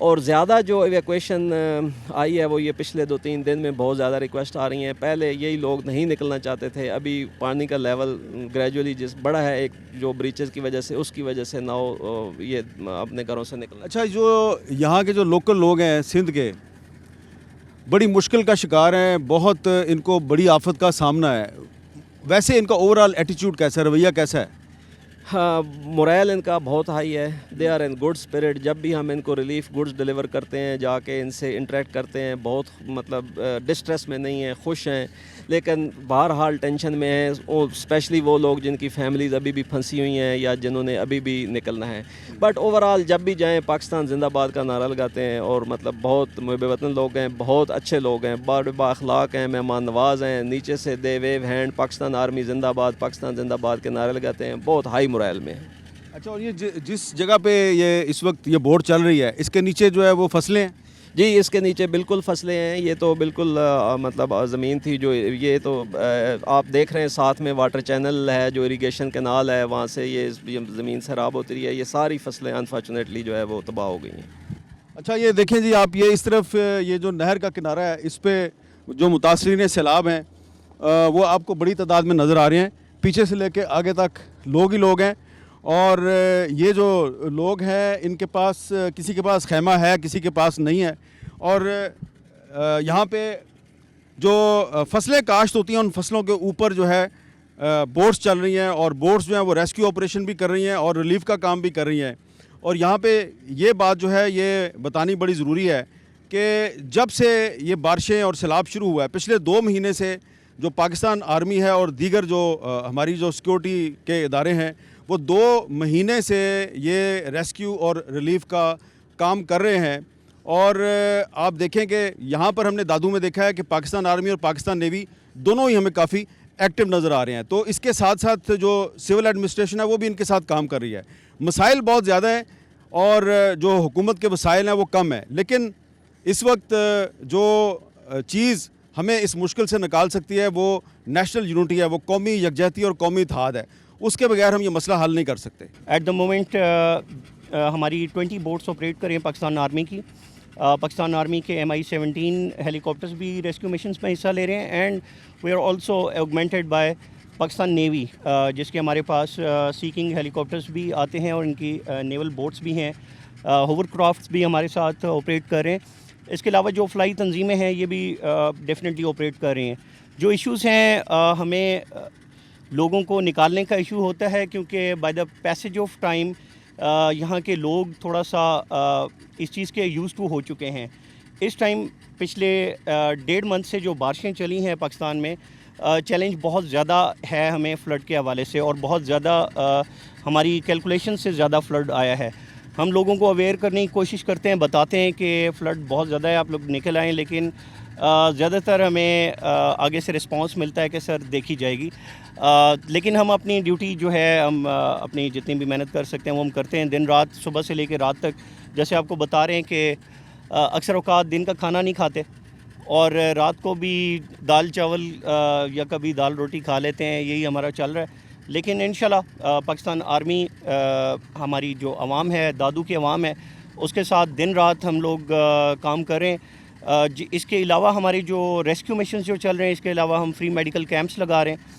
और ज़्यादा जो एवैक्यूएशन आई है वो ये पिछले 2-3 दिन में बहुत ज़्यादा रिक्वेस्ट आ रही हैं। पहले यही लोग नहीं निकलना चाहते थे, अभी पानी का लेवल ग्रेजुअली जिस बढ़ा है एक जो ब्रीचेस की वजह से, उसकी वजह से नाव ये अपने घरों से निकल। अच्छा, जो यहाँ के जो लोकल लोग हैं सिंध के, बड़ी मुश्किल का शिकार हैं, बहुत इनको बड़ी आफत का सामना है, वैसे इनका ओवरऑल एटीट्यूड कैसा है, रवैया कैसा है? हाँ, मोरल इनका बहुत हाई है, they are in good spirit. जब भी हम इनको रिलीफ गुड्स डिलीवर करते हैं, जाके इनसे इंटरेक्ट करते हैं, बहुत मतलब डिस्ट्रेस में नहीं है, खुश हैं, लेकिन बहरहाल टेंशन में है, स्पेशली वो लोग जिनकी फैमिलीज़ अभी भी फंसी हुई हैं या जिन्होंने अभी भी निकलना है। बट ओवरऑल जब भी जाएँ पाकिस्तान जिंदाबाद का नारा लगाते हैं, और मतलब बहुत मुहब्बे वतन लोग हैं, बहुत अच्छे लोग हैं, बड़े बाअखलाक हैं, मेहमान नवाज हैं, नीचे से दे वेव हैंड पाकिस्तान आर्मी जिंदाबाद, पाकिस्तान जिंदाबाद के नारे लगाते हैं, बहुत हाई मोरल में है। अच्छा, और ये जिस जगह पे ये इस वक्त ये बोट चल रही है, इसके नीचे जो है वो फसलें हैं? जी, इसके नीचे बिल्कुल फसलें हैं। ये तो बिल्कुल मतलब ज़मीन थी जो ये तो आप देख रहे हैं, साथ में वाटर चैनल है, जो इरिगेशन कैनाल है, वहाँ से ये ज़मीन सैराब होती रही है। ये सारी फसलें अनफॉर्चुनेटली जो है वो तबाह हो गई हैं। अच्छा, ये देखें जी आप, ये इस तरफ ये जो नहर का किनारा है, इस पर जो मुतासरीन सैलाब हैं वो आपको बड़ी तादाद में नज़र आ रहे हैं। पीछे से लेके आगे तक लोग ही लोग हैं, और ये जो लोग हैं इनके पास, किसी के पास खैमा है, किसी के पास नहीं है। और यहाँ पे जो फसलें काश्त होती हैं उन फसलों के ऊपर जो है बोट्स चल रही हैं और बोट्स जो हैं वो रेस्क्यू ऑपरेशन भी कर रही हैं और रिलीफ का काम भी कर रही हैं। और यहाँ पे ये बात जो है ये बतानी बड़ी ज़रूरी है कि जब से ये बारिशें और सैलाब शुरू हुआ है, पिछले 2 महीने से जो पाकिस्तान आर्मी है और दीगर जो हमारी जो सिक्योरिटी के इदारे हैं वो 2 महीने से ये रेस्क्यू और रिलीफ का काम कर रहे हैं। और आप देखें कि यहाँ पर हमने दादू में देखा है कि पाकिस्तान आर्मी और पाकिस्तान नेवी दोनों ही हमें काफ़ी एक्टिव नज़र आ रहे हैं। तो इसके साथ साथ जो सिविल एडमिनिस्ट्रेशन है वो भी इनके साथ काम कर रही है। मसाइल बहुत ज़्यादा हैं और जो हुकूमत के वसाइल हैं वो कम है, लेकिन इस वक्त जो चीज़ हमें इस मुश्किल से निकाल सकती है वो नेशनल यूनिटी है, वो कौमी यकजहती और कौमी इत्तेहाद है। उसके बगैर हम ये मसला हल नहीं कर सकते। एट द मोमेंट हमारी 20 बोट्स ऑपरेट कर रही हैं पाकिस्तान आर्मी की। पाकिस्तान आर्मी के MI-17 हेलीकॉप्टर्स भी रेस्क्यू मिशंस में हिस्सा ले रहे हैं and we are also augmented by Pakistan navy, जिसके हमारे पास सीकिंग हेलीकॉप्टर्स भी आते हैं और इनकी नेवल बोट्स भी हैं। होवरक्राफ्ट्स भी हमारे साथ ऑपरेट कर रहे हैं। इसके अलावा जो फ्लाई तंजीमें हैं ये भी डेफिनेटली ऑपरेट कर रही हैं। जो इश्यूज़ हैं हमें लोगों को निकालने का इशू होता है क्योंकि by the passage of time यहाँ के लोग थोड़ा सा इस चीज़ के यूज़ टू हो चुके हैं। इस टाइम पिछले 1.5 मंथ से जो बारिशें चली हैं पाकिस्तान में, चैलेंज बहुत ज़्यादा है हमें फ़्लड के हवाले से और बहुत ज़्यादा हमारी कैलकुलेशन से ज़्यादा फ़्लड आया है। हम लोगों को अवेयर करने की कोशिश करते हैं, बताते हैं कि फ़्लड बहुत ज़्यादा है, आप लोग निकल आएँ, लेकिन ज़्यादातर हमें आगे से रिस्पांस मिलता है कि सर देखी जाएगी। लेकिन हम अपनी ड्यूटी जो है हम अपनी जितनी भी मेहनत कर सकते हैं वो हम करते हैं, दिन रात, सुबह से लेकर रात तक। जैसे आपको बता रहे हैं कि अक्सर औकात दिन का खाना नहीं खाते और रात को भी दाल चावल या कभी दाल रोटी खा लेते हैं, यही हमारा चल रहा है। लेकिन इंशाल्लाह पाकिस्तान आर्मी हमारी जो अवाम है, दादू की अवाम है, उसके साथ दिन रात हम लोग काम करें। इसके अलावा हमारी जो रेस्क्यू मिशंस जो चल रहे हैं, इसके अलावा हम फ्री मेडिकल कैंप्स लगा रहे हैं।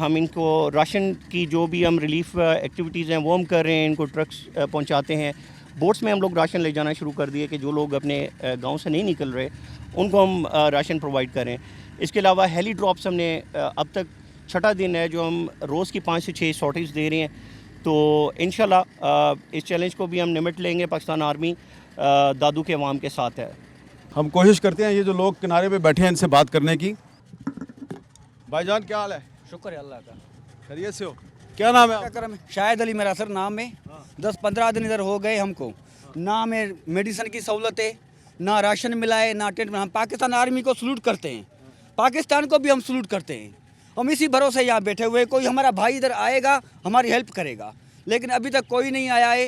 हम इनको राशन की जो भी हम रिलीफ एक्टिविटीज़ हैं वो हम कर रहे हैं, इनको ट्रक्स पहुंचाते हैं। बोट्स में हम लोग राशन ले जाना शुरू कर दिए कि जो लोग अपने गांव से नहीं निकल रहे उनको हम राशन प्रोवाइड करें। इसके अलावा हेली ड्रॉप्स हमने अब तक 6ठा दिन है जो हम रोज़ की 5 से 6 सॉर्टेज दे रहे हैं। तो इंशाल्लाह इस चैलेंज को भी हम निमट लेंगे। पाकिस्तान आर्मी दादू के अवाम के साथ है। हम कोशिश करते हैं ये जो लोग किनारे पे बैठे हैं इनसे बात करने की। भाईजान क्या हाल है? शुक्र है अल्लाह का, खैरियत से हो? क्या नाम है आपका? शाहिद अली मेरा सर नाम है। 10-15 दिन इधर हो गए हमको, ना हमें मेडिसिन की सहूलत है, ना राशन मिला है, ना टेंट में। हम पाकिस्तान आर्मी को सलूट करते हैं, पाकिस्तान को भी हम सलूट करते हैं। हम इसी भरोसे यहाँ बैठे हुए, कोई हमारा भाई इधर आएगा हमारी हेल्प करेगा, लेकिन अभी तक कोई नहीं आया है।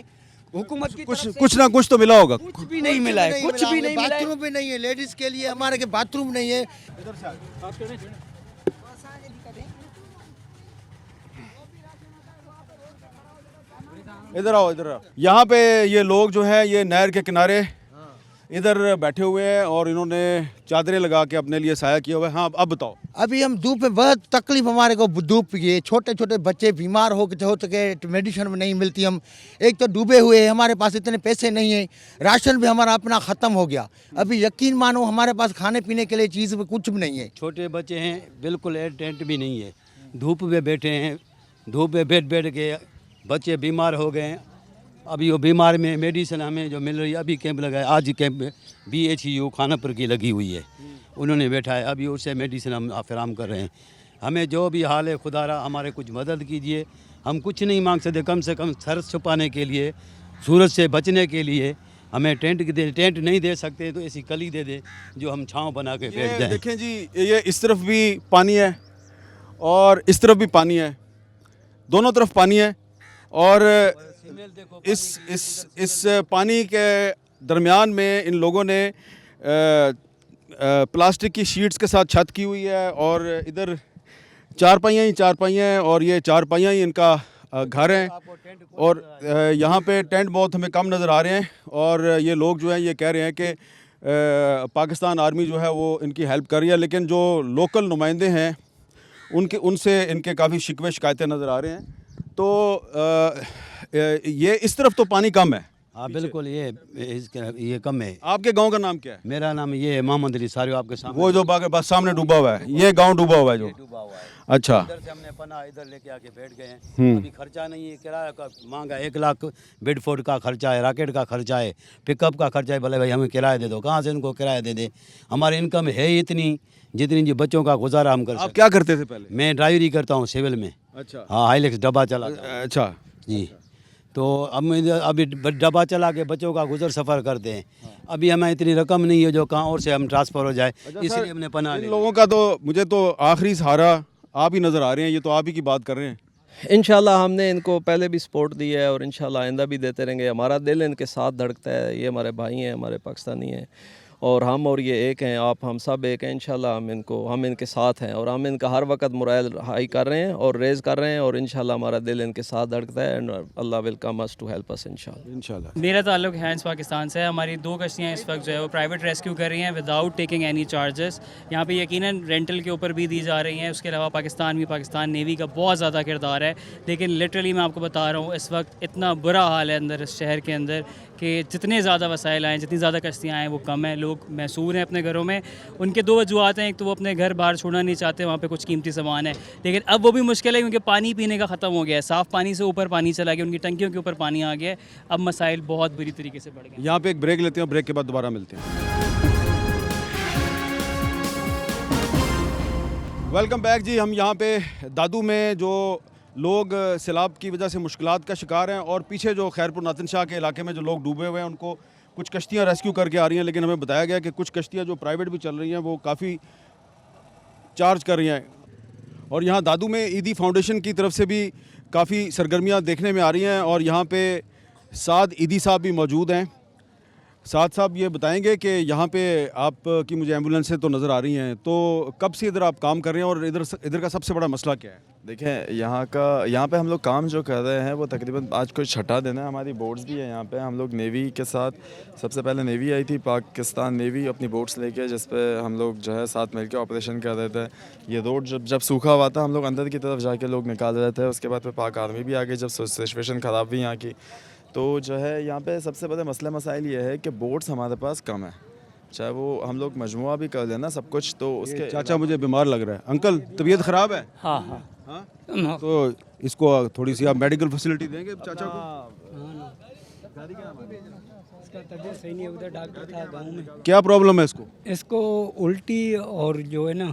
हुकूमत की कुछ ना कुछ तो मिला होगा। कुछ भी नहीं मिला है, कुछ भी नहीं मिला है। बाथरूम भी नहीं है लेडीज के लिए, हमारे के बाथरूम नहीं है। इधर आओ, इधर आओ। यहाँ पे ये लोग जो है ये नहर के किनारे इधर बैठे हुए हैं और इन्होंने चादरें लगा के अपने लिए साया किया हुआ है। हाँ, अब बताओ। अभी हम धूप में बहुत तकलीफ, हमारे को धूप की, छोटे छोटे बच्चे बीमार हो सके, मेडिसिन नहीं मिलती। हम एक तो डूबे हुए हैं, हमारे पास इतने पैसे नहीं हैं, राशन भी हमारा अपना ख़त्म हो गया। अभी यकीन मानो हमारे पास खाने पीने के लिए चीज़ कुछ भी नहीं है। छोटे बच्चे हैं, बिल्कुल टेंट भी नहीं है, धूप में बैठे हैं, धूप में बैठ के बच्चे बीमार हो गए हैं। अभी वो बीमार में मेडिसिन हमें जो मिल रही है, अभी कैंप लगा है, आज कैंप में BHU खानापुर की लगी हुई है, उन्होंने बैठा है, अभी उससे मेडिसिन हम फराम कर रहे हैं। हमें जो भी हाल है खुदारा हमारे कुछ मदद कीजिए। हम कुछ नहीं मांग सकते, कम से कम सर छुपाने के लिए, सूरज से बचने के लिए हमें टेंट नहीं दे सकते तो ऐसी कली दे दे जो हम छाँव बना के बैठ जाएं। देखें जी, ये इस तरफ भी पानी है और इस तरफ भी पानी है, दोनों तरफ पानी है। और इस पानी के दरमियान में इन लोगों ने प्लास्टिक की शीट्स के साथ छत की हुई है और इधर चारपाइयाँ हैं और ये चारपाइयाँ ही इनका घर है। और यहाँ पे टेंट बहुत हमें कम नज़र आ रहे हैं और ये लोग जो हैं ये कह रहे हैं कि पाकिस्तान आर्मी जो है वो इनकी हेल्प कर रही है, लेकिन जो लोकल नुमाइंदे हैं उनसे इनके काफ़ी शिकवे शिकायतें नज़र आ रहे हैं। तो ये इस तरफ तो पानी कम है, हाँ बिल्कुल, ये कम है। आपके गांव का नाम क्या है? मेरा नाम ये है मोहम्मद अली सारी, आपके सामने वो जो बस सामने डूबा हुआ है, ये गांव डूबा हुआ है जो? अच्छा। इधर से हमने पना इधर लेके आके बैठ गए हैं। अभी खर्चा नहीं है, किराया का मांगा 1 लाख, बेडफोर्ड का खर्चा है, रॉकेट का खर्चा है, पिकअप का खर्चा है। भले भाई हमें किराया दे दो, कहाँ से इनको किराया दे दे? हमारी इनकम है ही इतनी जितनी जी बच्चों का गुजारा हम कर सकते। आप क्या करते थे पहले? मैं ड्राइवरी करता हूँ सिविल में। अच्छा। हाँ, हाईलेक्स डब्बा चला। अच्छा जी, तो अभी डब्बा चला के बच्चों का गुजर सफ़र करते हैं। अभी हमें इतनी रकम नहीं है जो कहाँ और से हम ट्रांसफ़र हो जाए, इसलिए हमने पनाह इन लोगों का तो मुझे तो आखिरी सहारा आप ही नज़र आ रहे हैं। ये तो आप ही की बात कर रहे हैं। इंशाल्लाह हमने इनको पहले भी सपोर्ट दी है और इंशाल्लाह आइंदा भी देते रहेंगे। हमारा दिल इनके साथ धड़कता है। ये हमारे भाई हैं, हमारे पाकिस्तानी हैं और हम और ये एक हैं। हम सब एक हैं। इंशाल्लाह हम इनके साथ हैं और हम इनका हर वक्त मोरल हाई कर रहे हैं और रेज़ कर रहे हैं और इंशाल्लाह हमारा दिल इनके साथ धड़कता है and Allah will come us to help us इंशाल्लाह। मेरा ताल्लुक हैंस पाकिस्तान से है। हमारी 2 कश्तियाँ इस वक्त जो है वो प्राइवेट रेस्क्यू कर रही हैं विदाउट टेकिंग एनी चार्जेस। यहाँ पे यकीनन रेंटल के ऊपर भी दी जा रही हैं। उसके अलावा पाकिस्तान नेवी का बहुत ज़्यादा किरदार है। लेकिन लिटरली मैं आपको बता रहा हूँ इस वक्त इतना बुरा हाल है अंदर इस शहर के अंदर कि जितने ज़्यादा वसाइल आएँ, जितनी ज़्यादा कश्तियाँ आएँ वो कम है। लोग मैसूर हैं अपने घरों में। उनके 2 वजूहत हैं, एक तो वो अपने घर बाहर छोड़ना नहीं चाहते, वहाँ पे कुछ कीमती सामान है, लेकिन अब वो भी मुश्किल है क्योंकि पानी पीने का ख़त्म हो गया है। साफ़ पानी से ऊपर पानी चला गया, उनकी टंकियों के ऊपर पानी आ गया है। अब मसाइल बहुत बुरी तरीके से बढ़ गए। यहाँ पे एक ब्रेक लेते हैं, ब्रेक के बाद दोबारा मिलते हैं। वेलकम बैक जी। हम यहाँ पे दादू में जो लोग सैलाब की वजह से मुश्किलात का शिकार हैं और पीछे जो खैरपुर नातन शाह के इलाके में जो लोग डूबे हुए हैं उनको कुछ कश्तियाँ रेस्क्यू करके आ रही हैं, लेकिन हमें बताया गया कि कुछ कश्तियाँ जो प्राइवेट भी चल रही हैं वो काफ़ी चार्ज कर रही हैं। और यहाँ दादू में ईदी फाउंडेशन की तरफ से भी काफ़ी सरगर्मियाँ देखने में आ रही हैं और यहाँ पे साद ईदी साहब भी मौजूद हैं। साद साहब ये बताएंगे कि यहाँ पे आपकी मुझे एम्बुलेंस से तो नज़र आ रही हैं, तो कब से इधर आप काम कर रहे हैं और इधर का सबसे बड़ा मसला क्या है? देखें, यहाँ पे हम लोग काम जो कर रहे हैं वो तकरीबन आज कोई 6ठा दिन है। हमारी बोट्स भी है यहाँ पे। हम लोग नेवी के साथ, सबसे पहले नेवी आई थी, पाकिस्तान नेवी अपनी बोट्स लेके, जिस पे हम लोग जो है साथ मिलके ऑपरेशन कर रहे थे। ये रोड जब सूखा हुआ था हम लोग अंदर की तरफ जाके लोग निकाल रहे थे। उसके बाद पाक आर्मी भी आ गई जब सिचुएशन ख़राब हुई यहाँ की। तो जो है यहाँ पे सबसे बड़ा मसाइल ये है कि बोट्स हमारे पास कम है, चाहे वो हम लोग मजमुआ भी कर लेना सब कुछ। तो उसके चाचा मुझे बीमार लग रहा है। अंकल तबीयत ख़राब है? हाँ हाँ हाँ, तो इसको थोड़ी सी आप मेडिकल फैसिलिटी देंगे चाचा को? इसका तबीयत सही नहीं है, उधर डॉक्टर था गाँव में। क्या प्रॉब्लम है इसको? इसको उल्टी और जो है ना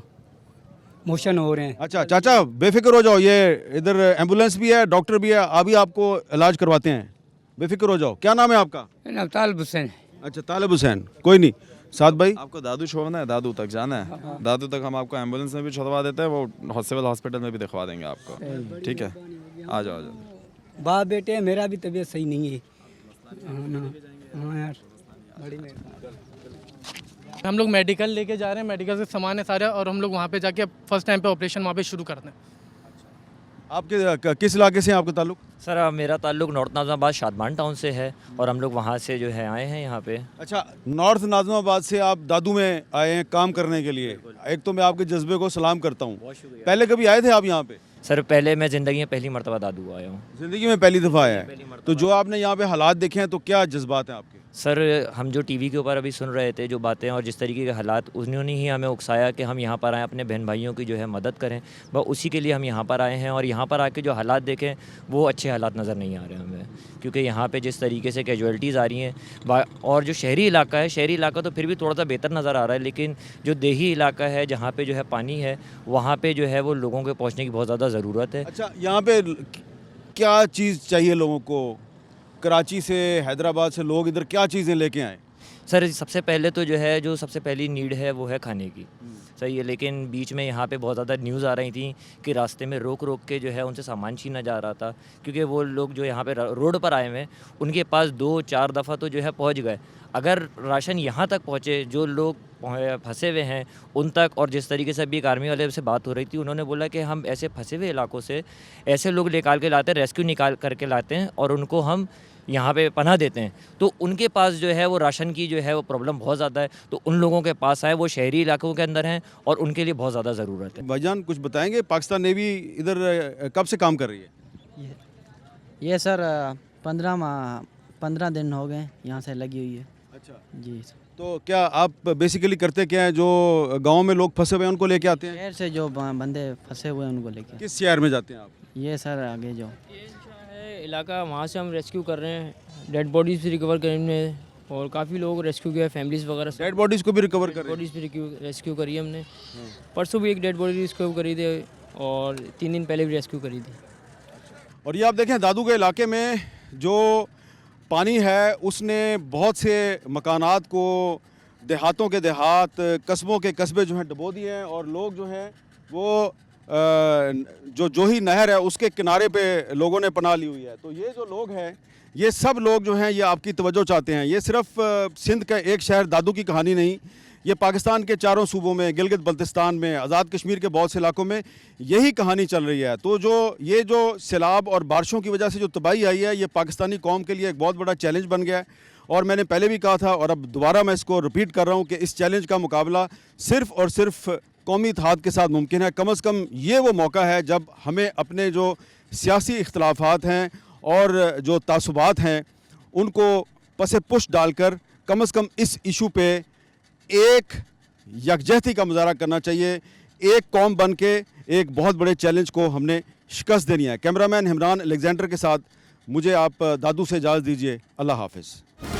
मोशन हो रहे हैं। अच्छा चाचा बेफिक्र हो जाओ, ये इधर एम्बुलेंस भी है, डॉक्टर भी है, अभी आपको इलाज करवाते हैं, बेफिक्र हो जाओ। क्या नाम है आपका? तालिब हुसैन। अच्छा तालिब हुसैन, कोई नहीं। साथ भाई आपको दादू छोड़ना है, दादू तक जाना है, दादू तक हम आपको एम्बुलेंस में भी छुड़वा देते हैं, वो सिविल हॉस्पिटल में भी दिखवा देंगे आपको। ठीक है, आ जाओ। बाप बेटे मेरा भी तबीयत सही नहीं है। हाँ यार, बड़ी हम लोग मेडिकल लेके जा रहे हैं, मेडिकल से सामान है सारा, और हम लोग वहाँ पे जाके फर्स्ट टाइम पे ऑपरेशन वहाँ पे शुरू करते हैं। आपके किस इलाके से आपका ताल्लुक? सर मेरा ताल्लुक नॉर्थ नाज़िमाबाद शादमान टाउन से है और हम लोग वहाँ से जो है आए हैं यहाँ पे। अच्छा, नॉर्थ नाज़िमाबाद से आप दादू में आए हैं काम करने के लिए। एक तो मैं आपके जज्बे को सलाम करता हूँ। पहले कभी आए थे आप यहाँ पे? सर पहले मैं ज़िंदगी में पहली मरतबा दादू आया हूँ। ज़िंदगी में पहली दफ़ा आया है? तो जो आपने यहाँ पे हालात देखे हैं तो क्या जज्बात हैं आपके? सर हम जो टीवी के ऊपर अभी सुन रहे थे जो बातें और जिस तरीके के हालात, उन्होंने ही हमें उकसाया कि हम यहाँ पर आएँ, अपने बहन भाइयों की जो है मदद करें। बस उसी के लिए हम यहाँ पर आए हैं और यहाँ पर आके जो हालात देखें वो अच्छे हालात नज़र नहीं आ रहे हमें, क्योंकि यहाँ पे जिस तरीके से कैजुअल्टीज़ आ रही हैं और जो शहरी इलाका है, शहरी इलाका तो फिर भी थोड़ा सा बेहतर नज़र आ रहा है, लेकिन जो देही इलाका है जहाँ पे जो है पानी है वहाँ पे जो है वो लोगों के पहुँचने की बहुत ज़्यादा ज़रूरत है। अच्छा, यहाँ पे क्या चीज़ चाहिए लोगों को? कराची से, हैदराबाद से लोग इधर क्या चीज़ें लेके आए? सर सबसे पहले तो जो है, जो सबसे पहली नीड है वो है खाने की, सही है। लेकिन बीच में यहाँ पे बहुत ज़्यादा न्यूज़ आ रही थी कि रास्ते में रोक के जो है उनसे सामान छीना जा रहा था, क्योंकि वो लोग जो यहाँ पे रोड पर आए हुए हैं उनके पास 2-4 दफ़ा तो जो है पहुँच गए। अगर राशन यहाँ तक पहुँचे, जो लोग फंसे हुए हैं उन तक, और जिस तरीके से अभी एक आर्मी वाले से बात हो रही थी, उन्होंने बोला कि हम ऐसे फंसे हुए इलाकों से ऐसे लोग निकाल के लाते हैं, रेस्क्यू निकाल करके लाते हैं और उनको हम यहाँ पे पनाह देते हैं। तो उनके पास जो है वो राशन की जो है वो प्रॉब्लम बहुत ज़्यादा है, तो उन लोगों के पास आए, वो शहरी इलाकों के अंदर हैं और उनके लिए बहुत ज़्यादा ज़रूरत है। भाईजान कुछ बताएंगे, पाकिस्तान नेवी इधर कब से काम कर रही है? ये सर 15 दिन हो गए यहाँ से लगी हुई है। अच्छा जी। तो क्या आप बेसिकली करते क्या हैं, जो गांव में लोग फंसे हुए हैं उनको लेके आते हैं? शहर से जो बंदे फंसे हुए हैं उनको लेके। किस शहर में जाते हैं आप? ये सर आगे जो है इलाका, वहाँ से हम रेस्क्यू कर रहे हैं, डेड बॉडीज़ भी रिकवर करने, और काफ़ी लोग रेस्क्यू किया, फैमिलीज़ वगैरह। डेड बॉडीज़ को भी रिकवर कर रहे हैं? बॉडीज़ भी रेस्क्यू करी हमने। परसों भी एक डेड बॉडी रिस्क्यू करी थी और 3 दिन पहले भी रेस्क्यू करी थी। और ये आप देखें दादू के इलाके में जो पानी है उसने बहुत से मकानात को, देहातों के देहात, कस्बों के कस्बे जो हैं डुबो दिए हैं, और लोग जो हैं वो जो ही नहर है उसके किनारे पे लोगों ने पनाह ली हुई है। तो ये जो लोग हैं, ये सब लोग जो हैं ये आपकी तवज्जो चाहते हैं। ये सिर्फ सिंध का एक शहर दादू की कहानी नहीं, ये पाकिस्तान के चारों सूबों में, गिलगित बल्तिस्तान में, आज़ाद कश्मीर के बहुत से इलाकों में यही कहानी चल रही है। तो ये जो सैलाब और बारिशों की वजह से जो तबाही आई है, ये पाकिस्तानी कौम के लिए एक बहुत बड़ा चैलेंज बन गया है। और मैंने पहले भी कहा था और अब दोबारा मैं इसको रिपीट कर रहा हूँ कि इस चैलेंज का मुकाबला सिर्फ़ और सिर्फ कौमी इत्तेहाद के साथ मुमकिन है। कम अज़ कम ये वो मौका है जब हमें अपने जो सियासी इख्तलाफात हैं और जो तासुबात हैं उनको पसे पुश डालकर कम अज़ कम इस इशू पे एक यकजहती का मुजाहरा करना चाहिए। एक कौम बन के एक बहुत बड़े चैलेंज को हमने शिकस्त देनी है। कैमरामैन हिमरान अलेक्जेंडर के साथ मुझे आप दादू से इजाज़त दीजिए। अल्लाह हाफ़िज़।